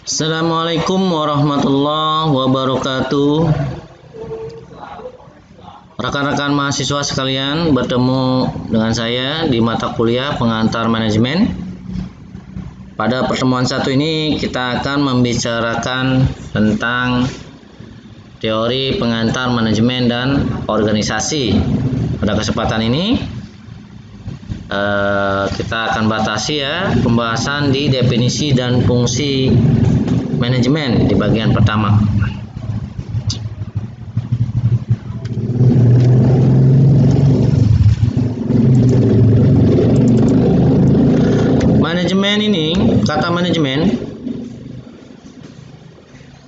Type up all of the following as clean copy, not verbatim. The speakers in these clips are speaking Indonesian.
Assalamualaikum warahmatullahi wabarakatuh. Rekan-rekan mahasiswa sekalian, bertemu dengan saya di mata kuliah pengantar manajemen. Pada pertemuan satu ini kita akan membicarakan tentang teori pengantar manajemen dan organisasi. Pada kesempatan ini kita akan batasi ya pembahasan di definisi dan fungsi manajemen di bagian pertama. Manajemen ini, kata manajemen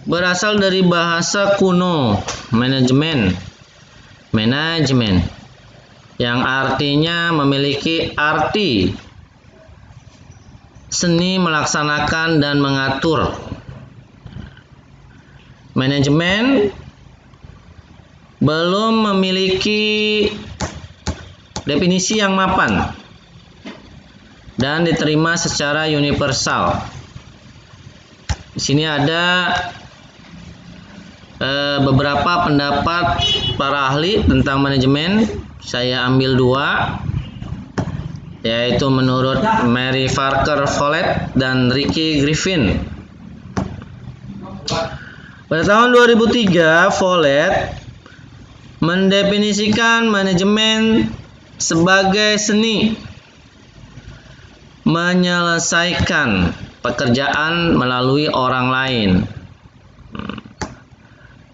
berasal dari bahasa kuno manajemen yang artinya memiliki arti seni melaksanakan dan mengatur. Manajemen belum memiliki definisi yang mapan dan diterima secara universal. Di sini ada beberapa pendapat para ahli tentang manajemen. Saya ambil dua, yaitu menurut Mary Parker Follett dan Ricky Griffin. Pada tahun 2003, Follett mendefinisikan manajemen sebagai seni menyelesaikan pekerjaan melalui orang lain.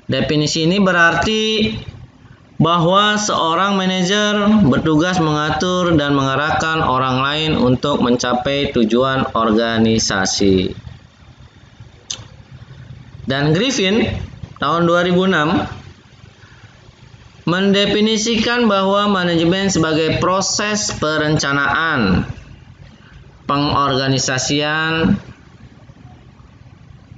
Definisi ini berarti bahwa seorang manajer bertugas mengatur dan mengarahkan orang lain untuk mencapai tujuan organisasi. Dan Griffin tahun 2006 mendefinisikan bahwa manajemen sebagai proses perencanaan, pengorganisasian,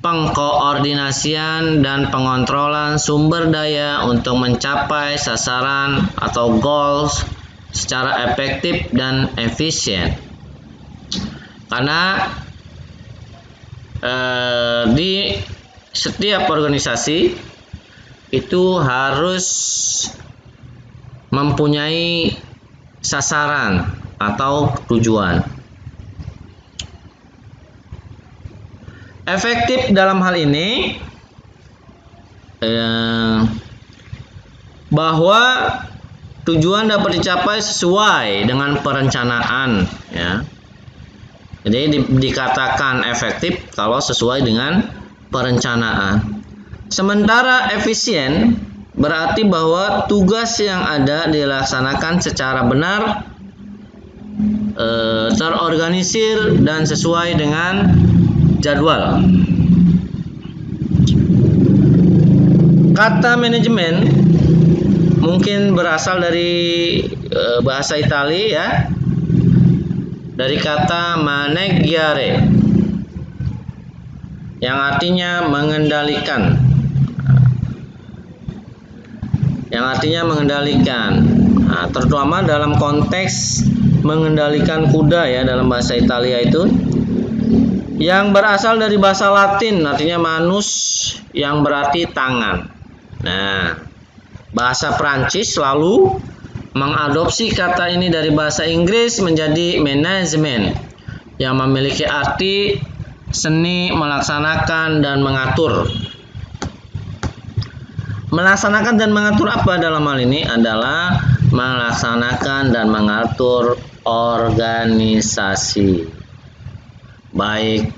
pengkoordinasian, dan pengontrolan sumber daya untuk mencapai sasaran atau goals secara efektif dan efisien. Karena di setiap organisasi itu harus mempunyai sasaran atau tujuan. Efektif dalam hal ini bahwa tujuan dapat dicapai sesuai dengan perencanaan, ya. Jadi dikatakan efektif kalau sesuai dengan perencanaan. Sementara efisien berarti bahwa tugas yang ada dilaksanakan secara benar, terorganisir dan sesuai dengan jadwal. Kata manajemen mungkin berasal dari bahasa Italia, ya, dari kata maneggiare yang artinya mengendalikan. Nah, terutama dalam konteks mengendalikan kuda, ya, dalam bahasa Italia itu, yang berasal dari bahasa Latin artinya manus, yang berarti tangan. Nah, bahasa Prancis lalu mengadopsi kata ini dari bahasa Inggris menjadi management, yang memiliki arti seni melaksanakan dan mengatur. Melaksanakan dan mengatur apa dalam hal ini? Adalah melaksanakan dan mengatur organisasi, baik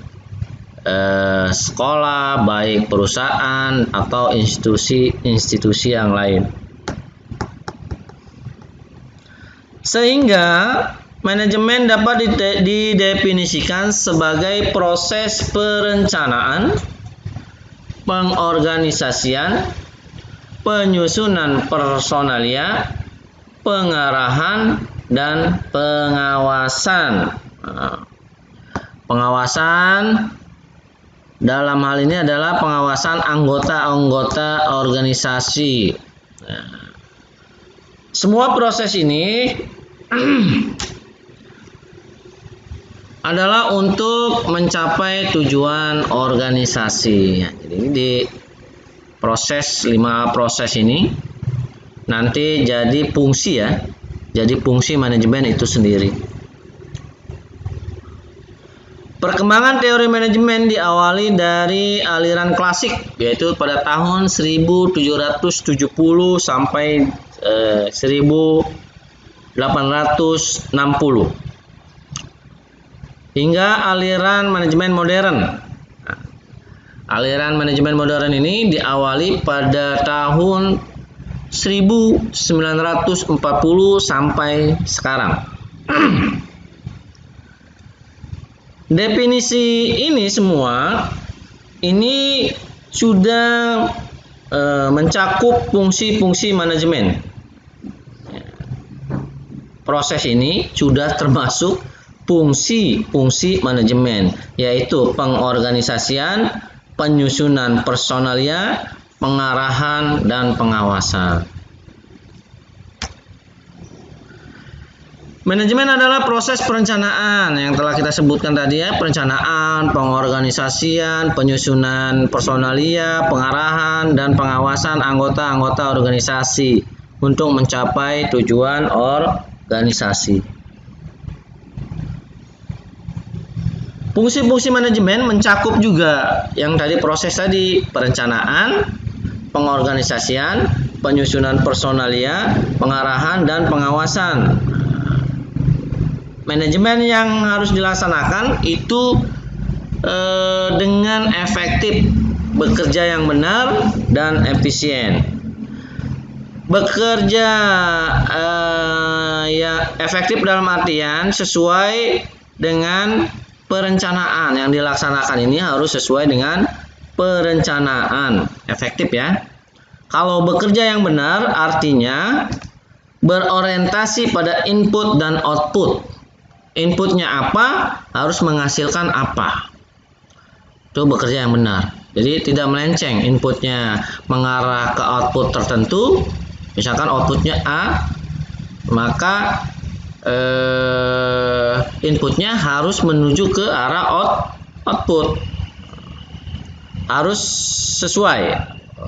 sekolah, baik perusahaan atau institusi yang lain. Sehingga manajemen dapat didefinisikan sebagai proses perencanaan, pengorganisasian, penyusunan personalia, pengarahan, dan pengawasan. Pengawasan dalam hal ini adalah pengawasan anggota-anggota organisasi. Semua proses ini adalah untuk mencapai tujuan organisasi. Ya, jadi di proses 5 proses ini nanti jadi fungsi ya. Jadi fungsi manajemen itu sendiri. Perkembangan teori manajemen diawali dari aliran klasik, yaitu pada tahun 1770 sampai 1860 hingga aliran manajemen modern. Aliran manajemen modern ini diawali pada tahun 1940 sampai sekarang. Definisi ini semua ini sudah mencakup fungsi-fungsi manajemen. Proses ini sudah termasuk fungsi-fungsi manajemen, yaitu pengorganisasian, penyusunan personalia, pengarahan, dan pengawasan. Manajemen adalah proses perencanaan yang telah kita sebutkan tadi ya, perencanaan, pengorganisasian, penyusunan personalia, pengarahan, dan pengawasan anggota-anggota organisasi untuk mencapai tujuan organisasi. Fungsi-fungsi manajemen mencakup juga yang tadi proses tadi, perencanaan, pengorganisasian, penyusunan personalia, pengarahan, dan pengawasan. Manajemen yang harus dilaksanakan itu dengan efektif, bekerja yang benar dan efisien. Bekerja ya efektif dalam artian sesuai dengan perencanaan yang dilaksanakan, ini harus sesuai dengan perencanaan, efektif ya. Kalau bekerja yang benar artinya berorientasi pada input dan output. Inputnya apa, harus menghasilkan apa. Itu bekerja yang benar. Jadi tidak melenceng, inputnya mengarah ke output tertentu. Misalkan outputnya A, maka inputnya harus menuju ke arah output. Harus sesuai,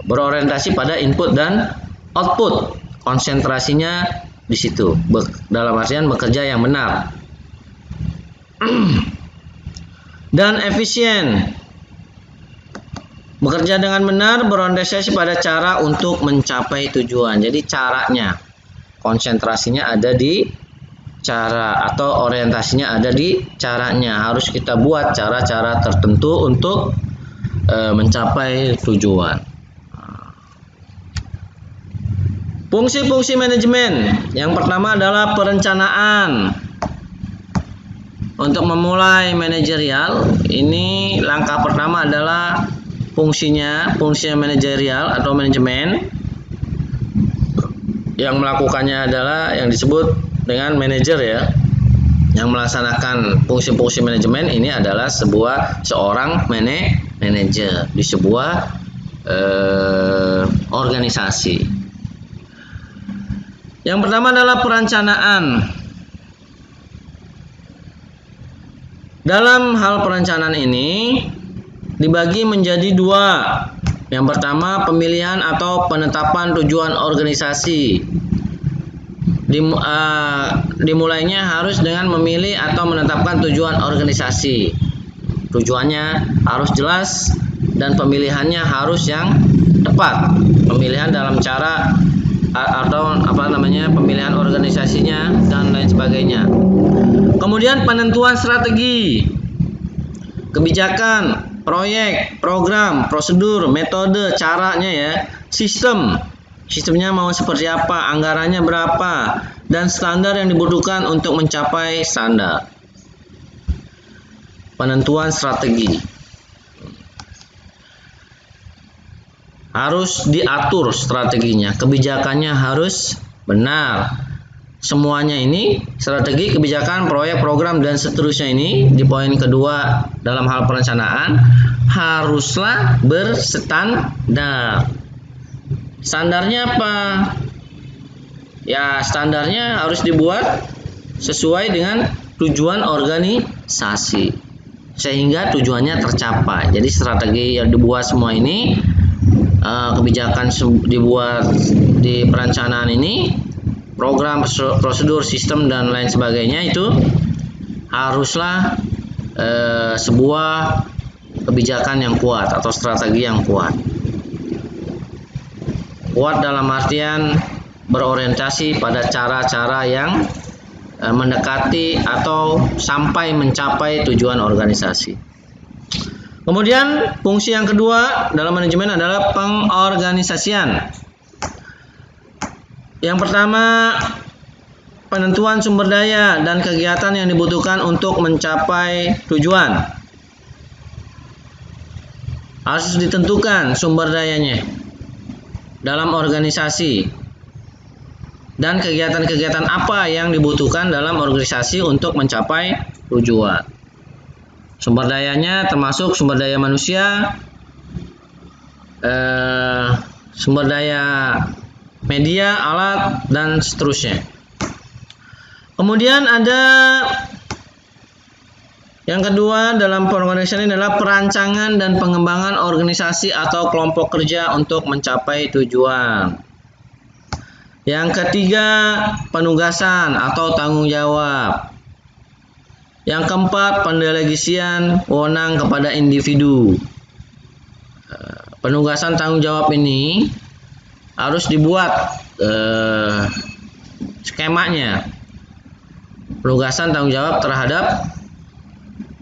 berorientasi pada input dan output. Konsentrasinya di situ. Dalam artian bekerja yang benar dan efisien. Bekerja dengan benar berorientasi pada cara untuk mencapai tujuan. Jadi caranya, konsentrasinya ada di cara atau orientasinya ada di caranya. Harus kita buat cara-cara tertentu untuk mencapai tujuan. Fungsi-fungsi manajemen. Yang pertama adalah perencanaan. Untuk memulai manajerial, ini langkah pertama adalah fungsi manajerial atau manajemen. Yang melakukannya adalah yang disebut dengan manajer ya. Yang melaksanakan fungsi-fungsi manajemen ini adalah seorang manajer di sebuah organisasi. Yang pertama adalah perencanaan. Dalam hal perencanaan ini dibagi menjadi 2. Yang pertama, pemilihan atau penetapan tujuan organisasi. Dimulainya harus dengan memilih atau menetapkan tujuan organisasi. Tujuannya harus jelas dan pemilihannya harus yang tepat. Pemilihan dalam cara atau pemilihan organisasinya dan lain sebagainya. Kemudian penentuan strategi, kebijakan, proyek, program, prosedur, metode, caranya ya, sistemnya mau seperti apa, anggarannya berapa, dan standar yang dibutuhkan untuk mencapai standar. Penentuan strategi harus diatur strateginya, kebijakannya harus benar. Semuanya ini, strategi, kebijakan, proyek, program, dan seterusnya ini, di poin kedua dalam hal perencanaan, haruslah berstandar. Standarnya apa? Ya, standarnya harus dibuat sesuai dengan tujuan organisasi sehingga tujuannya tercapai. Jadi strategi yang dibuat semua ini, kebijakan dibuat di perencanaan ini, program, prosedur, sistem dan lain sebagainya itu haruslah sebuah kebijakan yang kuat atau strategi yang kuat. Kuat dalam artian berorientasi pada cara-cara yang mendekati atau sampai mencapai tujuan organisasi. Kemudian fungsi yang kedua dalam manajemen adalah pengorganisasian. Yang pertama, penentuan sumber daya dan kegiatan yang dibutuhkan untuk mencapai tujuan. Harus ditentukan sumber dayanya dalam organisasi. Dan kegiatan-kegiatan apa yang dibutuhkan dalam organisasi untuk mencapai tujuan. Sumber dayanya termasuk sumber daya manusia, sumber daya media, alat, dan seterusnya. Kemudian ada yang kedua dalam pengorganisasian ini adalah perancangan dan pengembangan organisasi atau kelompok kerja untuk mencapai tujuan. Yang ketiga, penugasan atau tanggung jawab. Yang keempat, pendelegasian wewenang kepada individu. Penugasan tanggung jawab ini harus dibuat skemanya. Penugasan tanggung jawab terhadap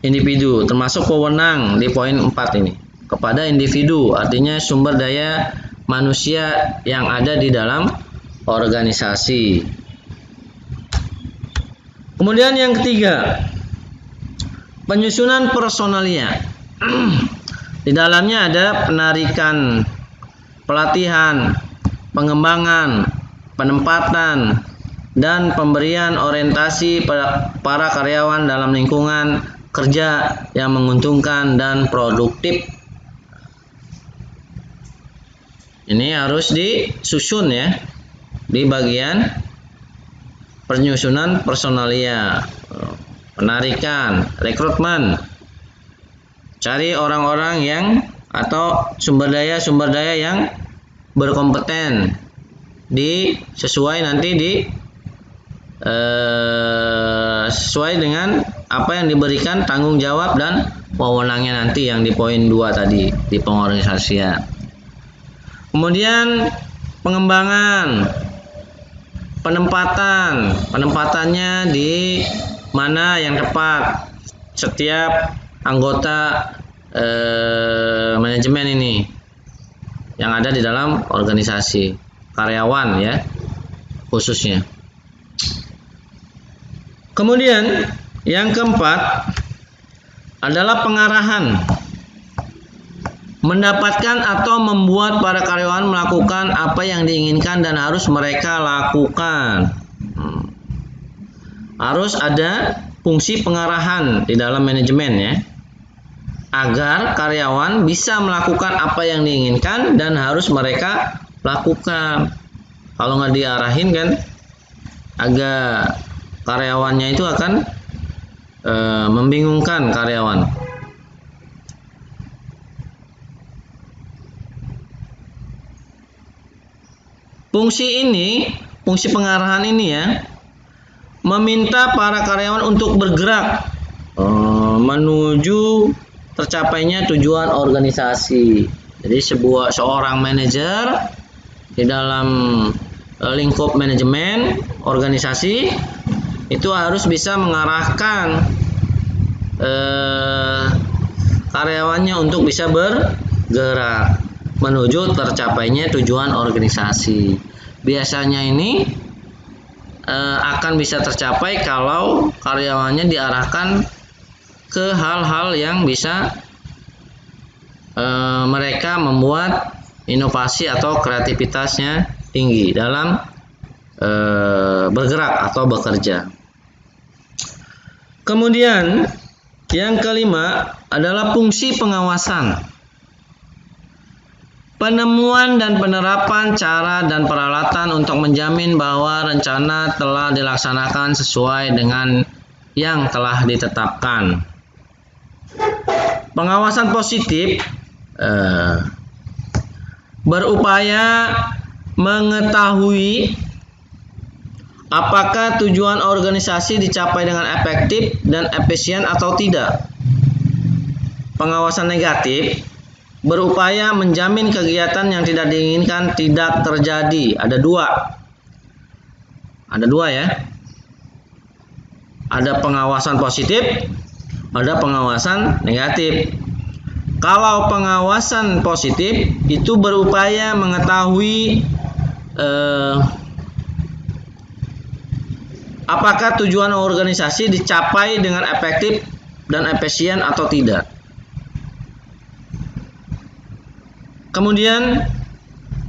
individu, termasuk wewenang di poin 4 ini. Kepada individu, artinya sumber daya manusia yang ada di dalam organisasi. Kemudian yang ketiga, penyusunan personalia. Di dalamnya ada penarikan, pelatihan, pengembangan, penempatan, dan pemberian orientasi pada para karyawan dalam lingkungan kerja yang menguntungkan dan produktif. Ini harus disusun ya di bagian penyusunan personalia, penarikan, rekrutmen, cari orang-orang yang atau sumber daya yang berkompeten, sesuai sesuai dengan apa yang diberikan tanggung jawab dan wewenangnya nanti yang di poin 2 tadi di pengorganisasian. Kemudian pengembangan, penempatannya di mana yang tepat setiap anggota manajemen ini yang ada di dalam organisasi, karyawan ya khususnya. Kemudian yang keempat adalah pengarahan, mendapatkan atau membuat para karyawan melakukan apa yang diinginkan dan harus mereka lakukan. Harus ada fungsi pengarahan di dalam manajemen ya, agar karyawan bisa melakukan apa yang diinginkan dan harus mereka lakukan. Kalau nggak diarahin kan, agak karyawannya itu akan membingungkan karyawan. Fungsi pengarahan ini ya, meminta para karyawan untuk bergerak menuju tercapainya tujuan organisasi. Jadi seorang manajer di dalam lingkup manajemen organisasi itu harus bisa mengarahkan karyawannya untuk bisa bergerak menuju tercapainya tujuan organisasi. Biasanya ini akan bisa tercapai kalau karyawannya diarahkan ke hal-hal yang bisa mereka membuat inovasi atau kreativitasnya tinggi dalam bergerak atau bekerja. Kemudian yang kelima adalah fungsi pengawasan. Penemuan dan penerapan cara dan peralatan untuk menjamin bahwa rencana telah dilaksanakan sesuai dengan yang telah ditetapkan. Pengawasan positif berupaya mengetahui apakah tujuan organisasi dicapai dengan efektif dan efisien atau tidak. Pengawasan negatif berupaya menjamin kegiatan yang tidak diinginkan tidak terjadi. Ada dua ya. Ada pengawasan positif, ada pengawasan negatif. Kalau pengawasan positif itu berupaya mengetahui apakah tujuan organisasi dicapai dengan efektif dan efisien atau tidak. Kemudian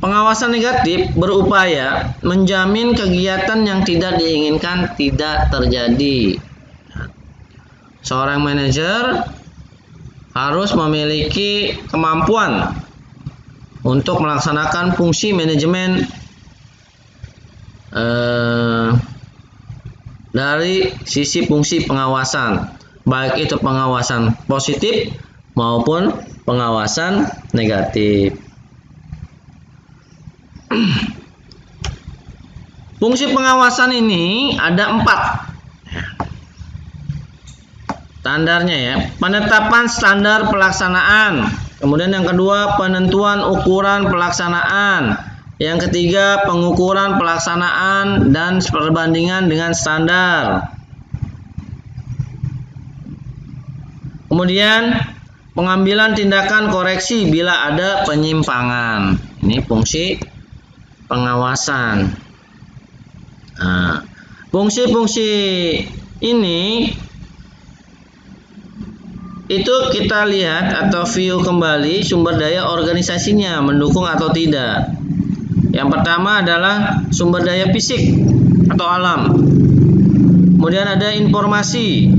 pengawasan negatif berupaya menjamin kegiatan yang tidak diinginkan tidak terjadi. Seorang manajer harus memiliki kemampuan untuk melaksanakan fungsi manajemen dari sisi fungsi pengawasan, baik itu pengawasan positif maupun pengawasan negatif. Fungsi pengawasan ini ada 4 standarnya ya. Penetapan standar pelaksanaan, kemudian yang kedua penentuan ukuran pelaksanaan, yang ketiga pengukuran pelaksanaan dan perbandingan dengan standar. Kemudian pengambilan tindakan koreksi bila ada penyimpangan. Ini fungsi pengawasan. Nah, fungsi-fungsi ini itu kita lihat atau view kembali sumber daya organisasinya mendukung atau tidak. Yang pertama adalah sumber daya fisik atau alam. Kemudian ada informasi,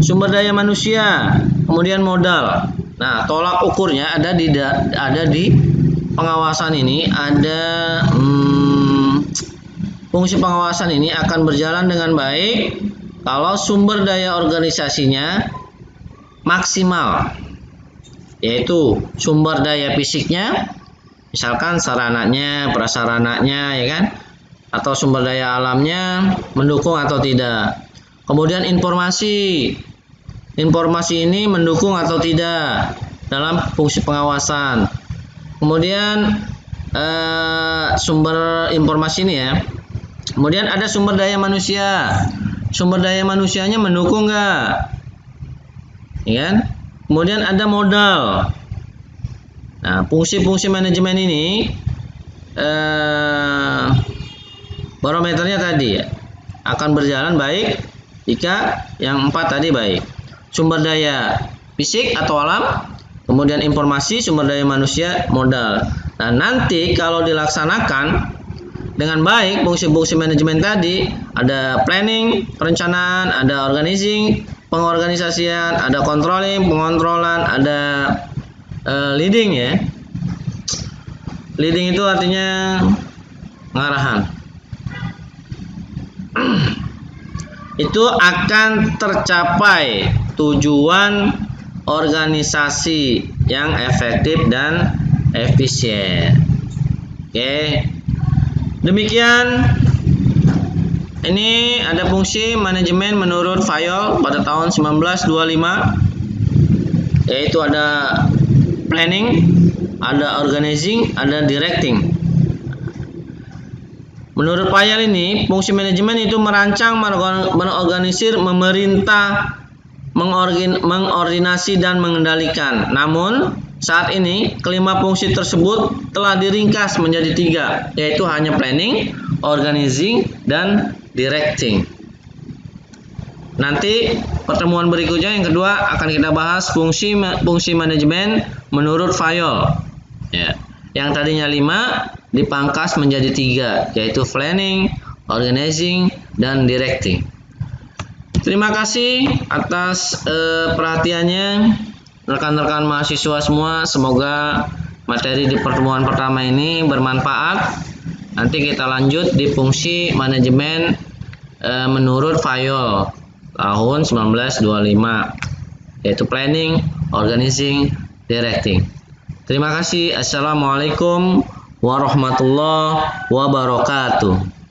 sumber daya manusia, kemudian modal. Nah, tolak ukurnya ada di pengawasan ini. Ada fungsi pengawasan ini akan berjalan dengan baik kalau sumber daya organisasinya maksimal, yaitu sumber daya fisiknya, misalkan sarananya, prasarananya, ya kan, atau sumber daya alamnya mendukung atau tidak. Kemudian informasi ini mendukung atau tidak dalam fungsi pengawasan. Kemudian sumber informasi ini ya. Kemudian ada sumber daya manusia. Sumber daya manusianya mendukung nggak? Ya kan? Kemudian ada modal. Nah, fungsi-fungsi manajemen ini barometernya tadi ya, akan berjalan baik jika yang 4 tadi baik. Sumber daya fisik atau alam, kemudian informasi, sumber daya manusia, modal. Nah, nanti kalau dilaksanakan dengan baik fungsi-fungsi manajemen tadi, ada planning, perencanaan, ada organizing, pengorganisasian, ada controlling, pengontrolan, ada leading ya. Leading itu artinya pengarahan. Itu akan tercapai tujuan organisasi yang efektif dan efisien. Oke. Demikian, ini ada fungsi manajemen menurut Fayol pada tahun 1925, yaitu ada planning, ada organizing, ada directing. Menurut Fayol ini, fungsi manajemen itu merancang, mengorganisir, memerintah, mengordinasi dan mengendalikan. Namun saat ini kelima fungsi tersebut telah diringkas menjadi 3, yaitu hanya planning, organizing, dan directing. Nanti pertemuan berikutnya yang kedua akan kita bahas fungsi manajemen menurut Fayol. Ya. Yang tadinya 5 dipangkas menjadi 3, yaitu planning, organizing, dan directing. Terima kasih atas perhatiannya rekan-rekan mahasiswa semua. Semoga materi di pertemuan pertama ini bermanfaat. Nanti kita lanjut di fungsi manajemen menurut Fayol. tahun 1925, yaitu Planning, Organizing, Directing. Terima kasih. Assalamualaikum warahmatullahi wabarakatuh.